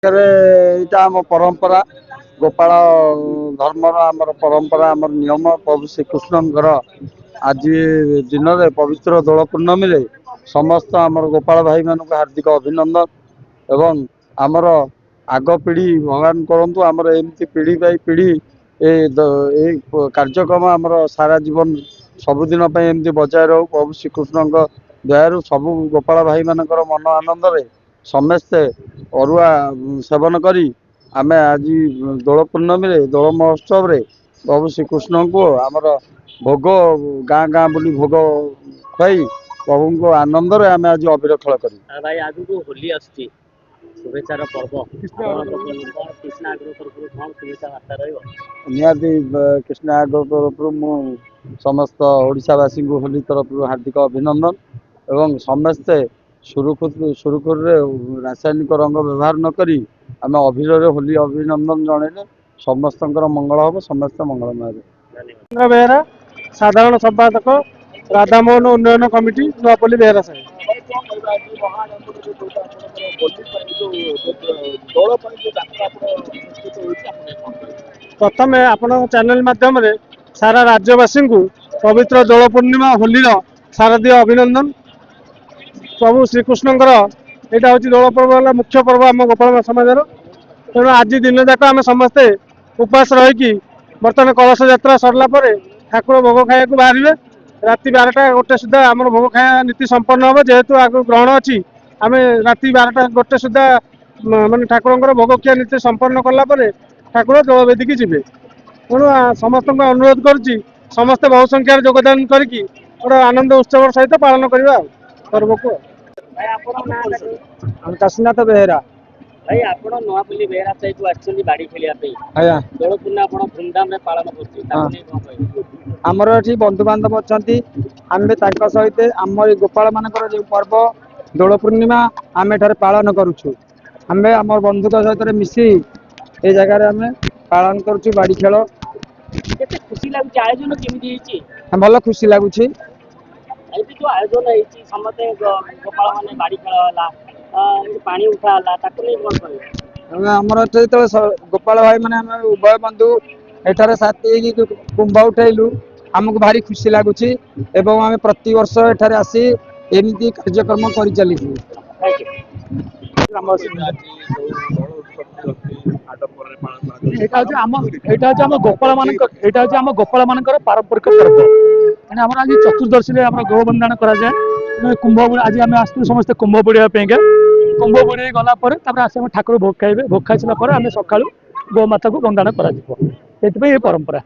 ଏଇଟା ଆମ ପରମ୍ପରା ଗୋପାଳ ଧର୍ମର ଆମର ପରମ୍ପରା ଆମର ନିୟମ ପ୍ରଭୁ ଶ୍ରୀକୃଷ୍ଣଙ୍କର ଆଜି ଦିନରେ ପବିତ୍ର ଦୋଳ ପୂର୍ଣ୍ଣମୀରେ ସମସ୍ତ ଆମର ଗୋପାଳ ଭାଇମାନଙ୍କୁ ହାର୍ଦ୍ଦିକ ଅଭିନନ୍ଦନ ଏବଂ ଆମର ଆଗ ପିଢ଼ି ଭଗବାନ କରନ୍ତୁ ଆମର ଏମିତି ପିଢ଼ି ବାଇ ପିଢ଼ି ଏଇ କାର୍ଯ୍ୟକ୍ରମ ଆମର ସାରା ଜୀବନ ସବୁଦିନ ପାଇଁ ଏମିତି ବଜାୟ ରହୁ ପ୍ରଭୁ ଶ୍ରୀକୃଷ୍ଣଙ୍କ ଦୟାରୁ ସବୁ ଗୋପାଳ ଭାଇମାନଙ୍କର ମନ ଆନନ୍ଦରେ ସମସ୍ତେ ଅରୁଆ ସେବନ କରି ଆମେ ଆଜି ଦୋଳ ପୂର୍ଣ୍ଣମୀରେ ଦୋଳ ମହୋତ୍ସବରେ ପ୍ରଭୁ ଶ୍ରୀକୃଷ୍ଣଙ୍କୁ ଆମର ଭୋଗ ଗାଁ ଗାଁ ବୁଲି ଭୋଗ ଖୁଆଇ ପ୍ରଭୁଙ୍କ ଆନନ୍ଦରେ ଆମେ ଆଜି ଅବିର ଖେଳ କରିବୁ। ଭାଇ ଆଗକୁ ହୋଲି ଆସୁଛି, शुभेच्छार पर्व कृष्ण आग्रह तरफ कौन शुभेच्छा बार्ता रही? निहाती कृष्ण आग्रह तरफ मु समस्त ओडिशावासी को होली तरफ हार्दिक अभिनंदन एवं समस्ते सुरुखुर रासायनिक रंग व्यवहार न करी आम अभिर होली अभिनंदन जनइले समस्त मंगल हम समस्त मंगलमय। चंद्र बेहरा साधारण संपादक राधामोहन उन्नयन कमिटी नुआपल्ली बेहरा साहेब। प्रथम आपण चैनल माध्यम सारा राज्यवासी को पवित्र दोल पूर्णिमा होली शारदीय अभिनंदन। प्रभु श्रीकृष्णकर यहाँ हूँ दोल पर्व मुख्य पर्व आम गोपाल समाज तेणु आज दिन जाक आम समस्ते उपास रहीकि बर्तमान कलश यात्रा सरला ठाकुर भोग खाया बाहर राति 12टा 1 सुधा आम भोग खाया नीति संपन्न हम जेहेतु आग ग्रहण अच्छी आम राति 12टा 1 सुधा मानते ठाकुर भोग खिया नीति संपन्न कलापर ठाकुर दोल वेदी की जीवे। तेणु समस्त अनुरोध करुच्ची समस्ते बहु संख्यार योगदान करके गोटे आनंद उत्सव सहित पालन करवा पर्व को। काशीनाथ बेहेरा भाई आप नुआपल्ली बेहरा साइड आछी बाड़ी खेलिया दोल पूर्णिमा आप धूमधाम पालन आमर ये बंधु बांधव अच्छा आम सहित आम गोपाल मानकर जो पर्व दोल पूर्णिमा आम एठार पालन करुचु आम आम बंधु सहित मिसी ये जगह आम पालन करुचु बाड़ी खेल खुशी लगुच आयोजन केमी भल खुशी लगुच जो आयोजन समस्त गोपाल मैंने बाड़ी खेल पानी उठाला आमर जो गोपाल भाई मैंने उभय बंधु एठार साथी कुंभ उठेलु आमको भारी खुशी लगुच एवं आम प्रति वर्ष एठार आसी एमती कार्यक्रम कर चलीजु। गोपाल मान पारंपरिक पर्व तेना आज चतुर्दशी गो बंदाण कराए कुंभ आज आम आस समस्त कुंभ बुड़ाई कुंभ बुड़े गला ठाकुर भोग खाइबे भोग खाई सारा आम सका गो माता को बंदाण कर परंपरा।